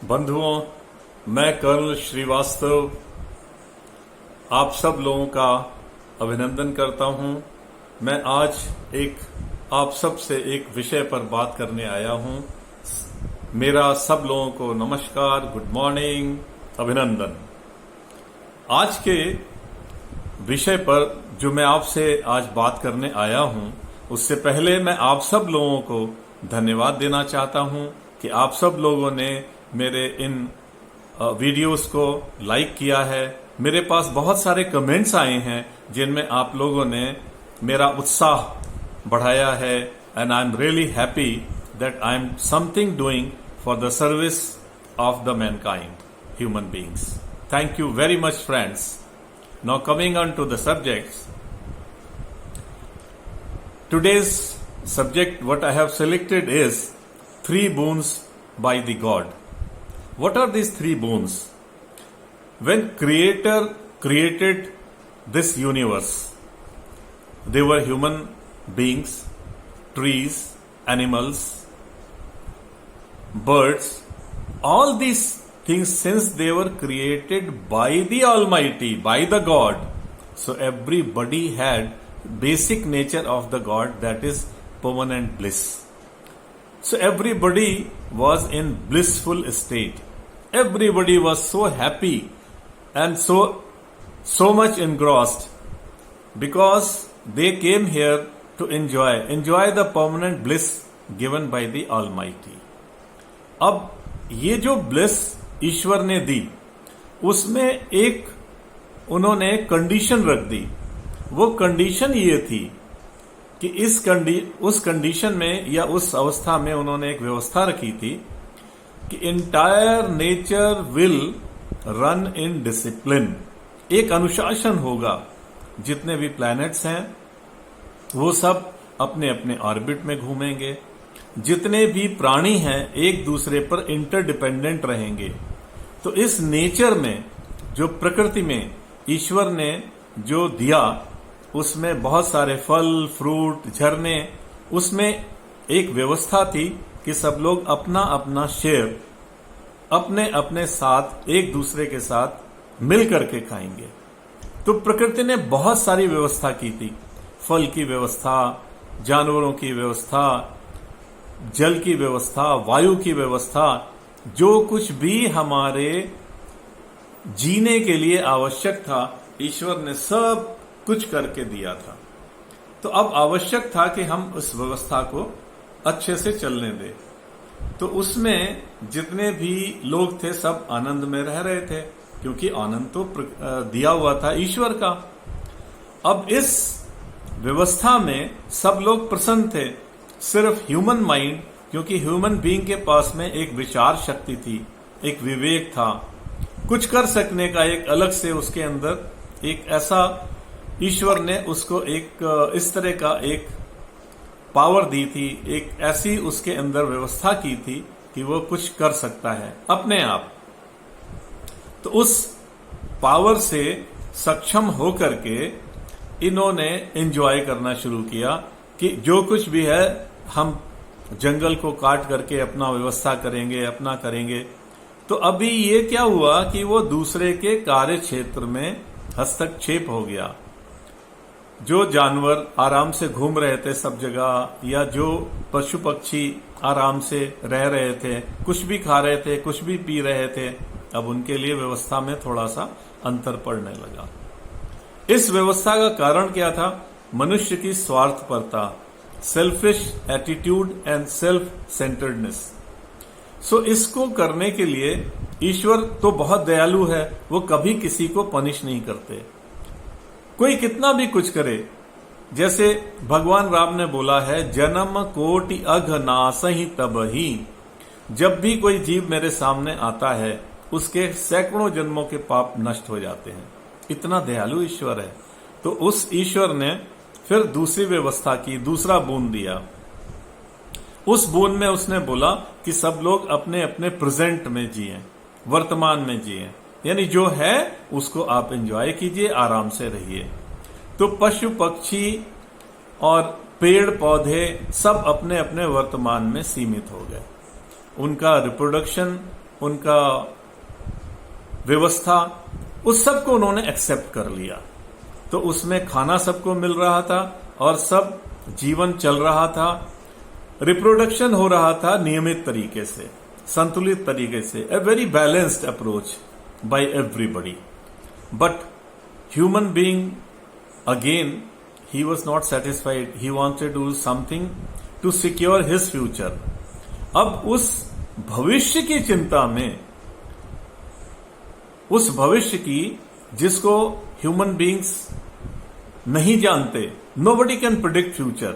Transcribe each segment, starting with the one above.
बंधुओं, मैं कर्नल श्रीवास्तव आप सब लोगों का अभिनंदन करता हूं। मैं आज आप सब से एक विषय पर बात करने आया हूं। मेरा सब लोगों को नमस्कार, गुड मॉर्निंग, अभिनंदन। आज के विषय पर जो मैं आपसे आज बात करने आया हूं, उससे पहले मैं आप सब लोगों को धन्यवाद देना चाहता हूं कि आप सब लोगों ने मेरे इन वीडियोस को लाइक किया है। मेरे पास बहुत सारे कमेंट्स आए हैं जिनमें आप लोगों ने मेरा उत्साह बढ़ाया है and I am really happy that I am something doing for the service of the mankind, human beings. Thank you very much friends. Now coming on to the subjects. Today's subject what I have selected is 3 boons by the God. What are these 3 boons? When Creator created this universe, there were human beings, trees, animals, birds. All these things, since they were created by the Almighty, by the God, so everybody had basic nature of the God, that is permanent bliss. So everybody was in blissful state. Everybody was so happy and so much engrossed because they came here to enjoy the permanent bliss given by the Almighty. अब ये जो bliss ईश्वर ने दी, उसमें एक उन्होंने condition रख दी। वो condition ये थी कि उस कंडीशन में या उस अवस्था में उन्होंने एक व्यवस्था रखी थी कि entire nature will run in discipline. एक अनुशासन होगा। जितने भी प्लैनेट्स हैं वो सब अपने अपने ऑर्बिट में घूमेंगे। जितने भी प्राणी हैं एक दूसरे पर इंटरडिपेंडेंट रहेंगे। तो इस नेचर में, जो प्रकृति में ईश्वर ने जो दिया, उसमें बहुत सारे फल, फ्रूट, झरने, उसमें एक व्यवस्था थी कि सब लोग अपना अपना शेयर अपने अपने साथ एक दूसरे के साथ मिल करके खाएंगे। तो प्रकृति ने बहुत सारी व्यवस्था की थी। फल की व्यवस्था, जानवरों की व्यवस्था, जल की व्यवस्था, वायु की व्यवस्था, जो कुछ भी हमारे जीने के लिए आवश्यक था, ईश्वर ने सब कुछ करके दिया था। तो अब आवश्यक था कि हम उस व्यवस्था को अच्छे से चलने दें। तो उसमें जितने भी लोग थे सब आनंद में रह रहे थे, क्योंकि आनंद तो दिया हुआ था ईश्वर का। अब इस व्यवस्था में सब लोग प्रसन्न थे, सिर्फ ह्यूमन माइंड, क्योंकि ह्यूमन बीइंग के पास में एक विचार शक्ति थी, एक विवेक था, कुछ कर सकने का एक अलग से उसके अंदर एक ऐसा ईश्वर ने उसको एक इस तरह का एक पावर दी थी, एक ऐसी उसके अंदर व्यवस्था की थी कि वो कुछ कर सकता है अपने आप। तो उस पावर से सक्षम होकर के इन्होंने एंजॉय करना शुरू किया कि जो कुछ भी है हम जंगल को काट करके अपना व्यवस्था करेंगे, अपना करेंगे। तो अभी ये क्या हुआ कि वो दूसरे के कार्य क्षेत्र में हस्तक्षेप हो गया। जो जानवर आराम से घूम रहे थे सब जगह, या जो पशु पक्षी आराम से रह रहे थे, कुछ भी खा रहे थे, कुछ भी पी रहे थे, अब उनके लिए व्यवस्था में थोड़ा सा अंतर पड़ने लगा। इस व्यवस्था का कारण क्या था? मनुष्य की स्वार्थपरता, selfish attitude and self centredness. So इसको करने के लिए ईश्वर तो बहुत दयालु है, वो कभी किसी को पनिश नहीं करते। कोई कितना भी कुछ करे, जैसे भगवान राम ने बोला है, जन्म कोटि अघ नासहि तबहि। जब भी कोई जीव मेरे सामने आता है उसके सैकड़ों जन्मों के पाप नष्ट हो जाते हैं। इतना दयालु ईश्वर है। तो उस ईश्वर ने फिर दूसरी व्यवस्था की, दूसरा बूंद दिया। उस बूंद में उसने बोला कि सब लोग अपने अपने प्रेजेंट में जिए, वर्तमान में जिए, यानी जो है उसको आप एंजॉय कीजिए, आराम से रहिए। तो पशु पक्षी और पेड़ पौधे सब अपने अपने वर्तमान में सीमित हो गए। उनका रिप्रोडक्शन उनका व्यवस्था, उस सब को उन्होंने एक्सेप्ट कर लिया। तो उसमें खाना सबको मिल रहा था और सब जीवन चल रहा था, रिप्रोडक्शन हो रहा था नियमित तरीके से, संतुलित तरीके से, a very balanced approach by everybody. But human being again he was not satisfied, he wanted to do something to secure his future। अब उस भविष्य की चिंता में, उस भविष्य की जिसको ह्यूमन बीइंग्स नहीं जानते, nobody can predict future,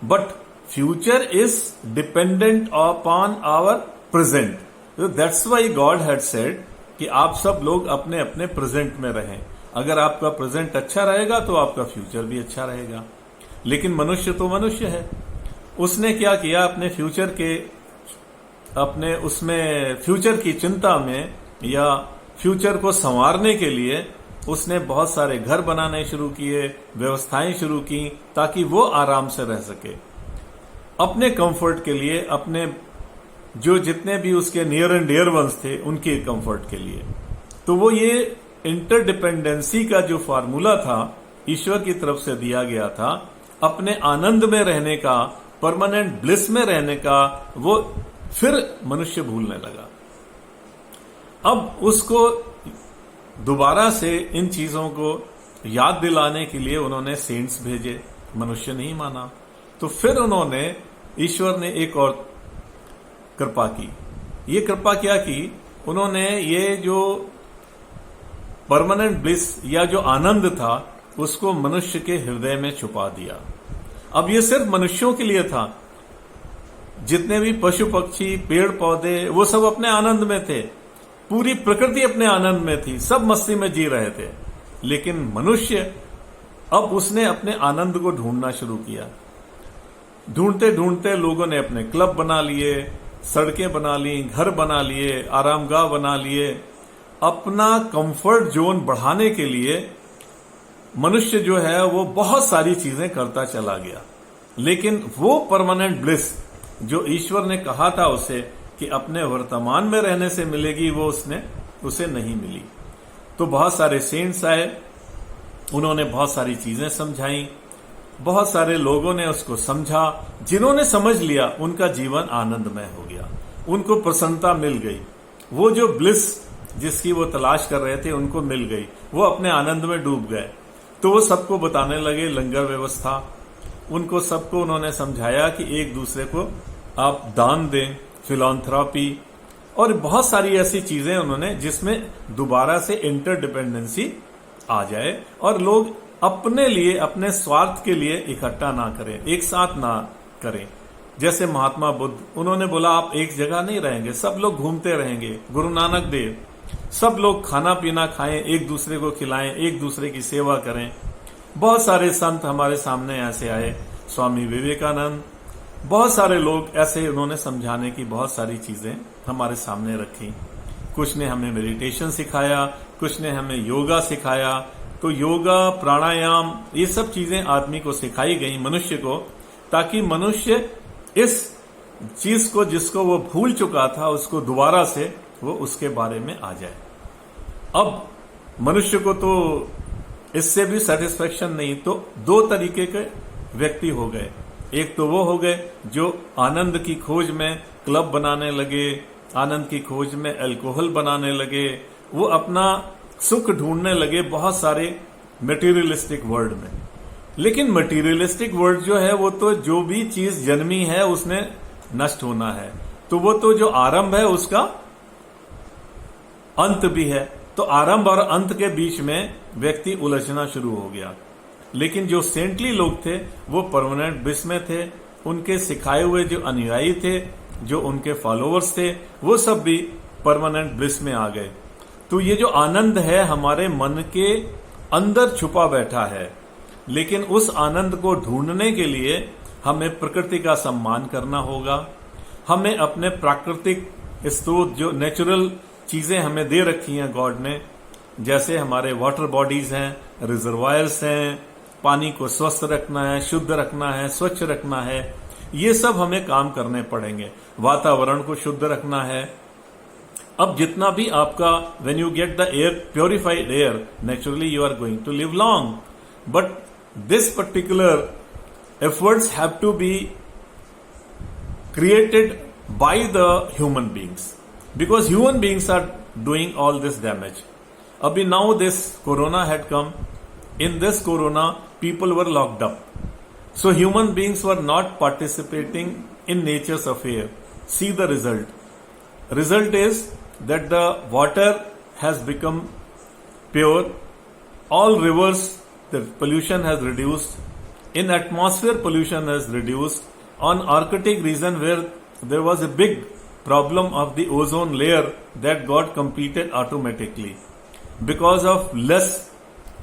but future is dependent upon our present। So that's why God had said कि आप सब लोग अपने अपने प्रेजेंट में रहें। अगर आपका प्रेजेंट अच्छा रहेगा तो आपका फ्यूचर भी अच्छा रहेगा। लेकिन मनुष्य तो मनुष्य है, उसने क्या किया, अपने फ्यूचर के, अपने उसमें फ्यूचर की चिंता में या फ्यूचर को संवारने के लिए उसने बहुत सारे घर बनाने शुरू किए, व्यवस्थाएं शुरू की, ताकि वो आराम से रह सके अपने कंफर्ट के लिए, अपने जो जितने भी उसके नियर एंड डियर वंस थे उनके कंफर्ट के लिए। तो वो ये इंटरडिपेंडेंसी का जो फार्मूला था ईश्वर की तरफ से दिया गया था, अपने आनंद में रहने का, परमानेंट ब्लिस में रहने का, वो फिर मनुष्य भूलने लगा। अब उसको दोबारा से इन चीजों को याद दिलाने के लिए उन्होंने सेंट्स भेजे, मनुष्य नहीं माना। तो फिर उन्होंने, ईश्वर ने एक और कृपा की। ये कृपा क्या की, उन्होंने ये जो परमानेंट ब्लिस या जो आनंद था उसको मनुष्य के हृदय में छुपा दिया। अब ये सिर्फ मनुष्यों के लिए था, जितने भी पशु पक्षी पेड़ पौधे वो सब अपने आनंद में थे, पूरी प्रकृति अपने आनंद में थी, सब मस्ती में जी रहे थे। लेकिन मनुष्य, अब उसने अपने आनंद को ढूंढना शुरू किया। ढूंढते ढूंढते लोगों ने अपने क्लब बना लिए, सड़कें बना ली, घर बना लिए, आरामगाह बना लिए। अपना कंफर्ट जोन बढ़ाने के लिए मनुष्य जो है वो बहुत सारी चीजें करता चला गया। लेकिन वो परमानेंट ब्लिस जो ईश्वर ने कहा था उसे कि अपने वर्तमान में रहने से मिलेगी, वो उसे नहीं मिली। तो बहुत सारे सेंट्स आए, उन्होंने बहुत सारी चीजें समझाई, बहुत सारे लोगों ने उसको समझा। जिन्होंने समझ लिया उनका जीवन आनंदमय हो गया, उनको प्रसन्नता मिल गई, वो जो ब्लिस जिसकी वो तलाश कर रहे थे उनको मिल गई, वो अपने आनंद में डूब गए। तो वो सबको बताने लगे लंगर व्यवस्था, उनको सबको उन्होंने समझाया कि एक दूसरे को आप दान दें, फिलॉन्थ्रॉपी, और बहुत सारी ऐसी चीजें उन्होंने जिसमें दोबारा से इंटरडिपेंडेंसी आ जाए और लोग अपने लिए, अपने स्वार्थ के लिए इकट्ठा ना करें, एक साथ ना करें। जैसे महात्मा बुद्ध, उन्होंने बोला आप एक जगह नहीं रहेंगे, सब लोग घूमते रहेंगे। गुरु नानक देव, सब लोग खाना पीना खाएं, एक दूसरे को खिलाएं, एक दूसरे की सेवा करें। बहुत सारे संत हमारे सामने ऐसे आए, स्वामी विवेकानंद, बहुत सारे लोग ऐसे, उन्होंने समझाने की बहुत सारी चीजें हमारे सामने रखी। कुछ ने हमें मेडिटेशन सिखाया, कुछ ने हमें योगा सिखाया। तो योगा, प्राणायाम, ये सब चीजें आदमी को सिखाई गई, मनुष्य को, ताकि मनुष्य इस चीज को जिसको वो भूल चुका था उसको दोबारा से वो उसके बारे में आ जाए। अब मनुष्य को तो इससे भी सेटिस्फेक्शन नहीं, तो दो तरीके के व्यक्ति हो गए। एक तो वो हो गए जो आनंद की खोज में क्लब बनाने लगे, आनंद की खोज में अल्कोहल बनाने लगे, वो अपना सुख ढूंढने लगे बहुत सारे मटेरियलिस्टिक वर्ल्ड में। लेकिन मटेरियलिस्टिक वर्ल्ड जो है वो तो जो भी चीज जन्मी है उसने नष्ट होना है, तो वो तो जो आरंभ है उसका अंत भी है। तो आरंभ और अंत के बीच में व्यक्ति उलझना शुरू हो गया। लेकिन जो सेंटली लोग थे वो परमानेंट ब्लिस में थे, उनके सिखाए हुए जो अनुयायी थे, जो उनके फॉलोअर्स थे, वो सब भी परमानेंट ब्लिस में आ गए। तो ये जो आनंद है हमारे मन के अंदर छुपा बैठा है, लेकिन उस आनंद को ढूंढने के लिए हमें प्रकृति का सम्मान करना होगा। हमें अपने प्राकृतिक स्रोत, जो नेचुरल चीजें हमें दे रखी हैं गॉड ने, जैसे हमारे वाटर बॉडीज हैं, रिजर्वायर्स हैं, पानी को स्वस्थ रखना है, शुद्ध रखना है, स्वच्छ रखना है, ये सब हमें काम करने पड़ेंगे। वातावरण को शुद्ध रखना है, अब जितना भी आपका, when you get the air, purified air, naturally you are going to live long. But this particular efforts have to be created by the human beings, because human beings are doing all this damage. Abhi now this corona had come. In this corona, people were locked up. So human beings were not participating in nature's affair. See the result. Result is that the water has become pure. All rivers, the pollution has reduced. In atmosphere, pollution has reduced. On Arctic region, where there was a big problem of the ozone layer, that got completed automatically. Because of less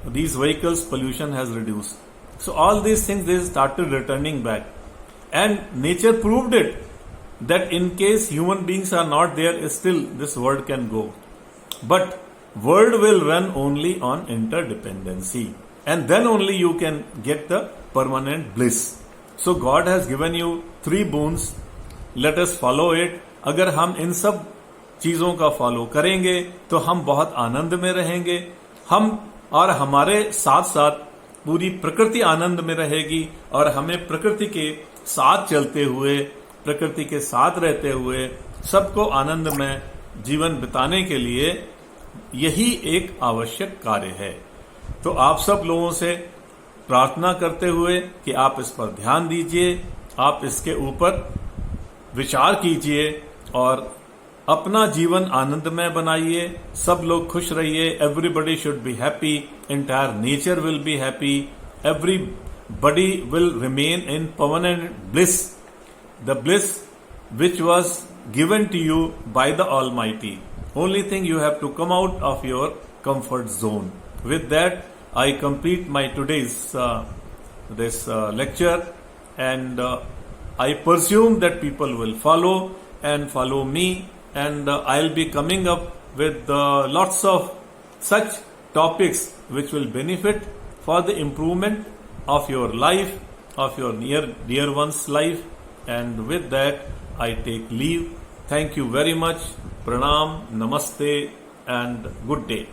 these vehicles, pollution has reduced. So all these things, they started returning back. And nature proved it, that in case human beings are not there, still this world can go. But world will run only on interdependency. And then only you can get the permanent bliss. So God has given you 3 boons. Let us follow it. अगर हम इन सब चीजों का follow करेंगे तो हम बहुत आनंद में रहेंगे, हम और हमारे साथ साथ पूरी प्रकृति आनंद में रहेगी, और हमें प्रकृति के साथ चलते हुए, प्रकृति के साथ रहते हुए सबको आनंद में जीवन बिताने के लिए यही एक आवश्यक कार्य है. तो आप सब लोगों से प्रार्थना करते हुए कि आप इस पर ध्यान दीजिए, आप इसके ऊपर विचार कीजिए और अपना जीवन आनंदमय बनाइए. सब लोग खुश रहिए. Everybody should be happy. Entire nature will be happy. Everybody will remain in permanent bliss, the bliss which was given to you by the Almighty. Only thing, you have to come out of your comfort zone. With that, I complete my today's lecture, and I presume that people will follow and follow me, and I'll be coming up with lots of such topics which will benefit for the improvement of your life, of your dear one's life. And with that, I take leave. Thank you very much. Pranam, Namaste, and good day.